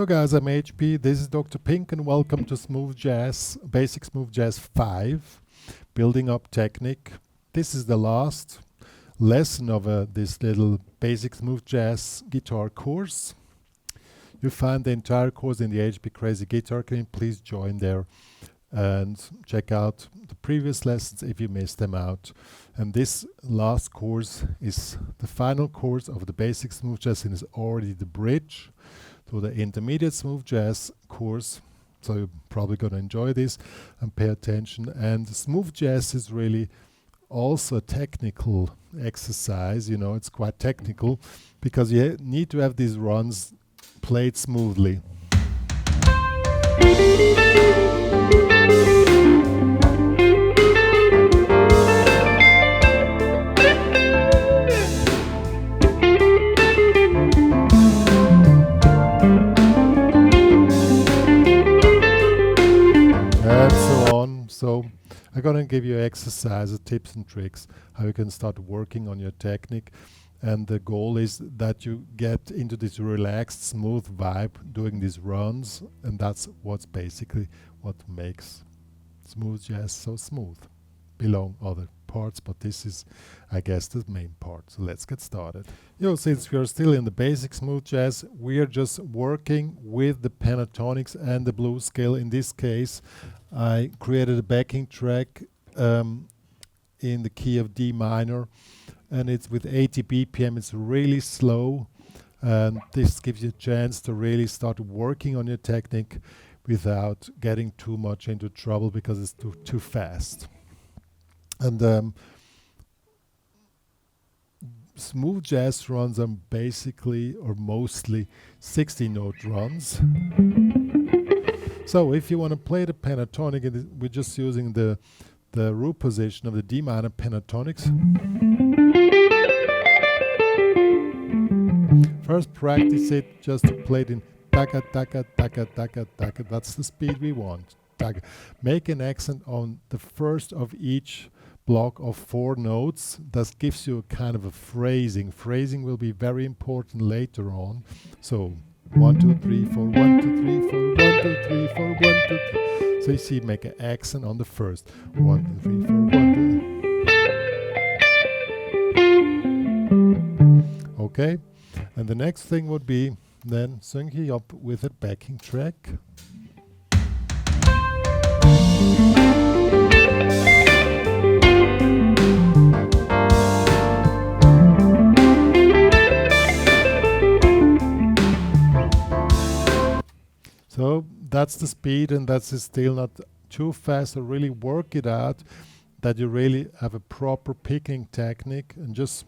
Hello guys, I'm HP, this is Dr. Pink and welcome to Smooth Jazz, Basic Smooth Jazz 5, Building Up Technique. This is the last lesson of this little Basic Smooth Jazz guitar course. You find the entire course in the HPCrazy guitar clinic. Please join there and check out the previous lessons if you missed them out. And this last course is the final course of the Basic Smooth Jazz and is already the bridge to the Intermediate Smooth Jazz course. So you're probably going to enjoy this and pay attention. And smooth jazz is really also a technical exercise. You know, it's quite technical because you need to have these runs played smoothly. And so on. So I'm going to give you exercises, tips and tricks, how you can start working on your technique. And the goal is that you get into this relaxed, smooth vibe doing these runs. And that's what's basically what makes smooth jazz so smooth. Below other parts, but this is, I guess, the main part. So let's get started. Since we are still in the basic smooth jazz, we are just working with the pentatonics and the blues scale. In this case, I created a backing track in the key of D minor, and it's with 80 BPM. It's really slow, and this gives you a chance to really start working on your technique without getting too much into trouble because it's too fast. And smooth jazz runs are basically or mostly 60-note runs. So if you want to play the pentatonic, we're just using the root position of the D minor pentatonics. First practice it just to play it in taka taka taka taka taka. That's the speed we want. Taka. Make an accent on the first of each block of 4 notes. That gives you a kind of a phrasing. Phrasing will be very important later on. So 1 2 3 4 1 2 3 4 1 2 3 4 1 2 3. So you see, make an accent on the first 1 2 3 4 1 2. Okay, and the next thing would be then syncing up with a backing track. So that's the speed, and that's still not too fast. So really work it out that you really have a proper picking technique, and just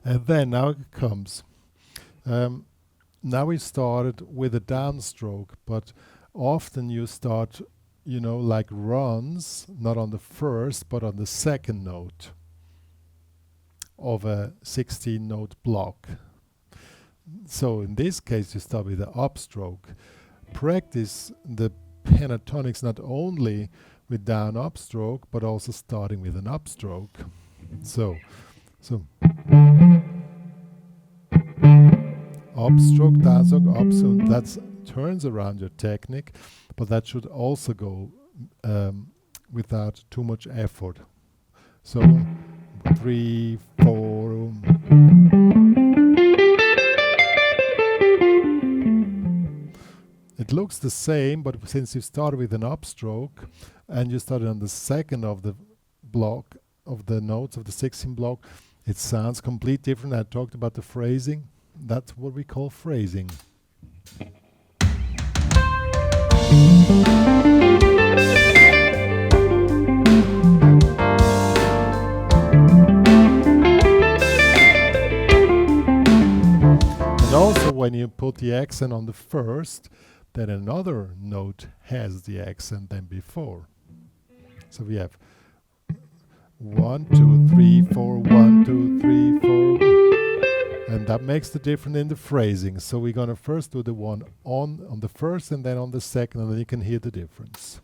and then now it comes. Now we started with a downstroke, but often you start, like runs, not on the first but on the second note of a 16-note block. So in this case you start with the upstroke. Practice the pentatonics not only with down upstroke but also starting with an upstroke. So upstroke, downstroke, upstroke, that turns around your technique, but that should also go without too much effort. So 3 4. It looks the same, but since you started with an upstroke and you started on the second of the block of the notes of the 16 block, it sounds completely different. I talked about the phrasing. That's what we call phrasing. And also when you put the accent on the first, then another note has the accent than before. So we have 1 2 3 4 1 2 3 4, and that makes the difference in the phrasing. So we're going to first do the one on the first and then on the second, and then you can hear the difference.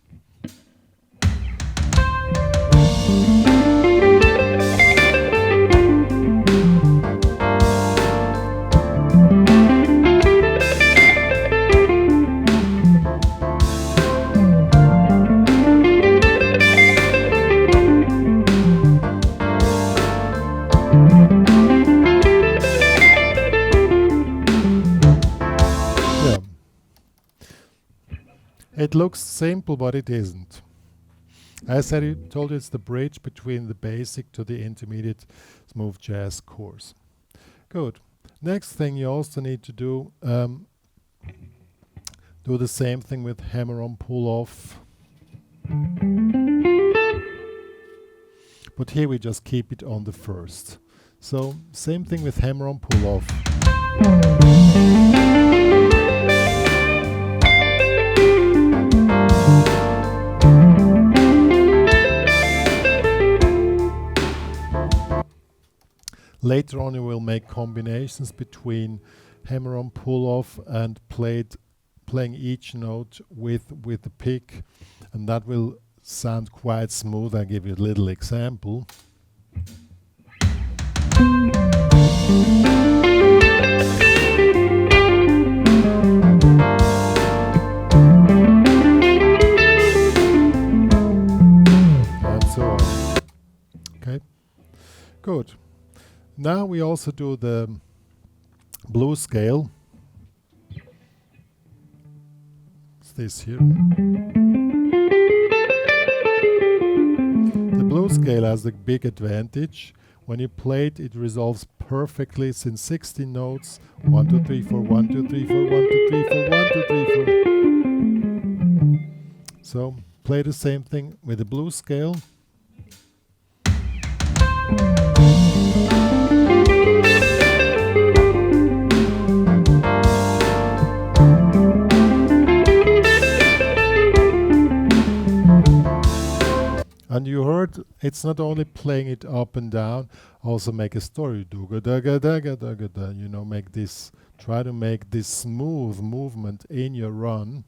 It looks simple, but it isn't. As I told you, it's the bridge between the basic to the intermediate smooth jazz course. Good. Next thing you also need to do the same thing with hammer-on pull-off. But here we just keep it on the first. So same thing with hammer-on pull-off. Later on you will make combinations between hammer-on pull-off and playing each note with the pick, and that will sound quite smooth. I'll give you a little example. And so on. Okay, good. Now we also do the blues scale. It's this here. The blues scale has a big advantage. When you play it, it resolves perfectly. It's in 16 notes. 1, 2, 3, 4, 1, 2, 3, 4, 1, 2, 3, 4, 1, 2, 3, 4. So play the same thing with the blues scale. And you heard it's not only playing it up and down, also make a story. You know, make this, try to make this smooth movement in your run.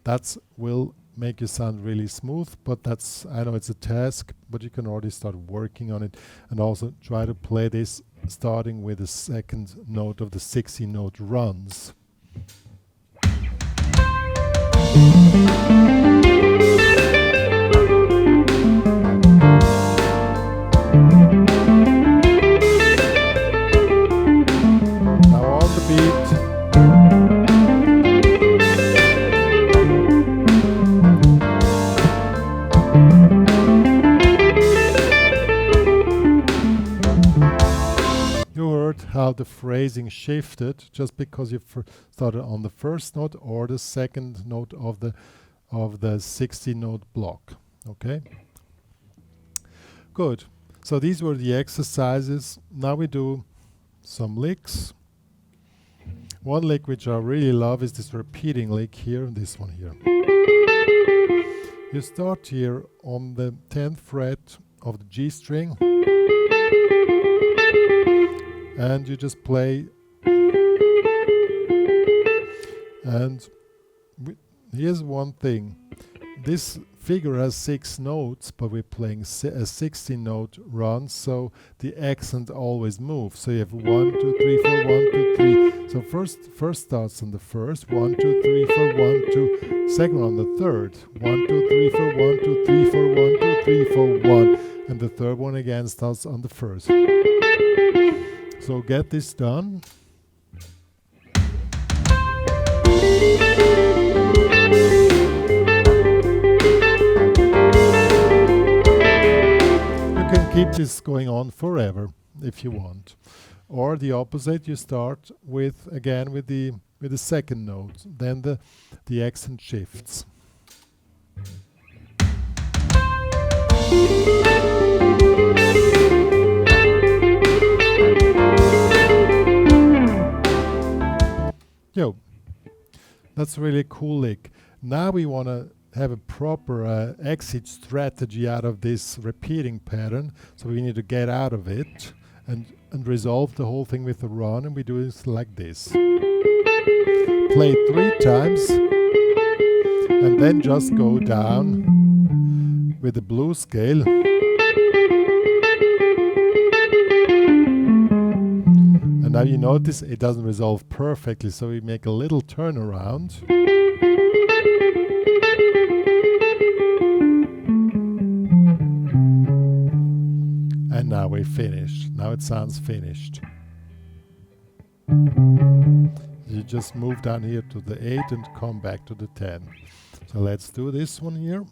That will make you sound really smooth, but that's, I know it's a task, but you can already start working on it. And also try to play this starting with the second note of the 16 note runs. How the phrasing shifted just because you started on the first note or the second note of the 60 note block. Okay, good. So these were the exercises. Now we do some licks. One lick which I really love is this repeating lick here, this one here. You start here on the 10th fret of the G string, and you just play, and here's one thing. This figure has 6 notes, but we're playing a 16 note run, so the accent always moves. So you have 1, 2, 3, 4, 1, 2, 3. So first starts on the first, 1, 2, 3, 4, 1, 2. Second on the third, 1, 2, 3, 4, 1, 2, 3, 4, 1, 2, 3, 4, 1. And the third one again starts on the first. So get this done. You can keep this going on forever if you want. Or the opposite, you start with again with the second note, then the accent shifts. Yo, that's really a cool lick. Now we want to have a proper exit strategy out of this repeating pattern. So we need to get out of it and resolve the whole thing with a run, and we do it like this. Play it 3 times and then just go down with the blues scale. And now you notice it doesn't resolve perfectly, so we make a little turnaround. And now we're finished. Now it sounds finished. You just move down here to the 8 and come back to the 10. So let's do this one here.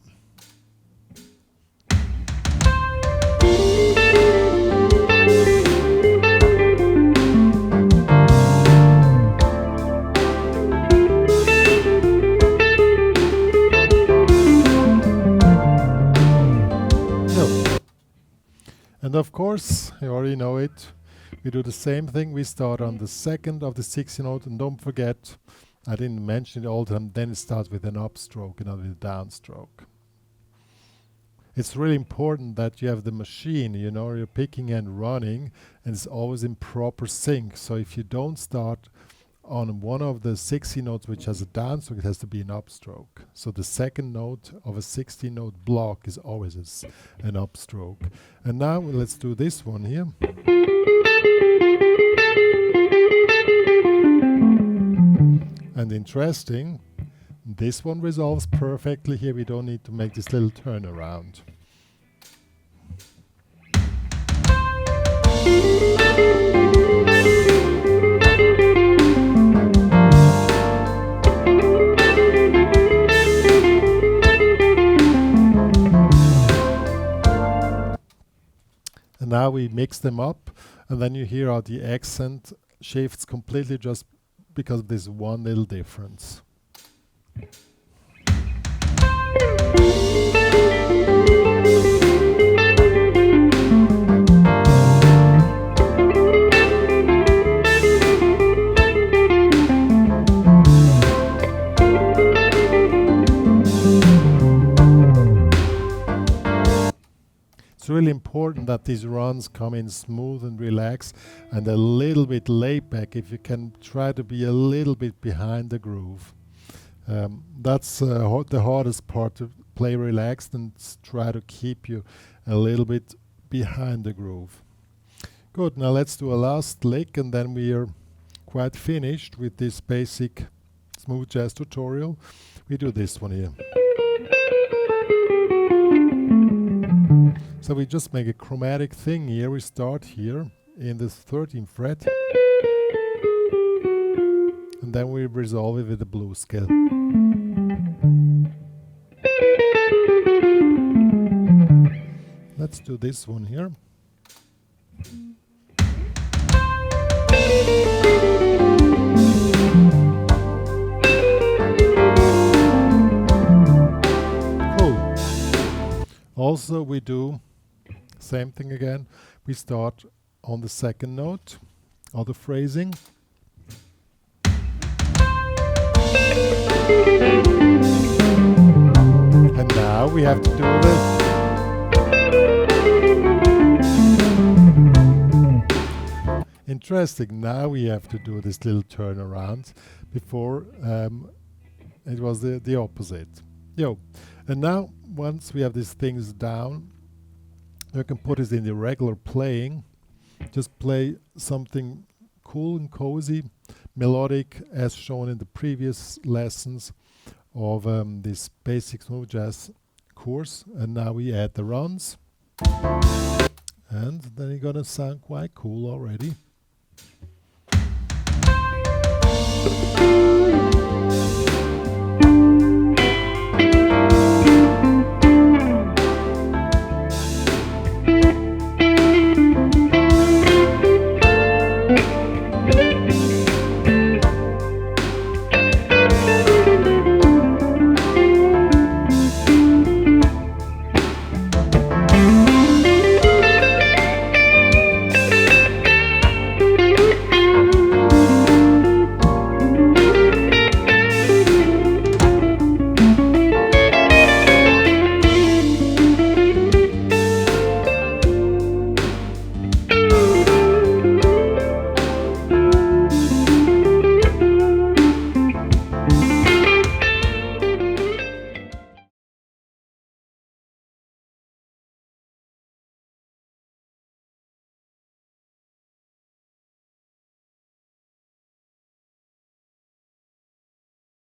And of course, you already know it, we do the same thing. We start on the second of the 60 note, and don't forget, I didn't mention it all the time, then it starts with an upstroke and not with a downstroke. It's really important that you have the machine, you know, you're picking and running, and it's always in proper sync. So if you don't start on one of the 60 notes which has a downstroke, it has to be an upstroke. So the second note of a 60 note block is always an upstroke. And now let's do this one here. And interesting, this one resolves perfectly here. We don't need to make this little turnaround. And now we mix them up, and then you hear how the accent shifts completely just because of this one little difference. It's really important that these runs come in smooth and relaxed and a little bit laid back. If you can try to be a little bit behind the groove. That's the hardest part, to play relaxed and try to keep you a little bit behind the groove. Good, now let's do a last lick and then we are quite finished with this basic smooth jazz tutorial. We do this one here. So we just make a chromatic thing here. We start here in the 13th fret and then we resolve it with the blues scale. Let's do this one here. Cool. Also we do same thing again. We start on the second note of the phrasing. And now we have to do this. Interesting, now we have to do this little turnaround. Before it was the opposite. And now once we have these things down, you can put it in the regular playing. Just play something cool and cozy, melodic, as shown in the previous lessons of this basic smooth jazz course. And now we add the runs. And then it's gonna sound quite cool already.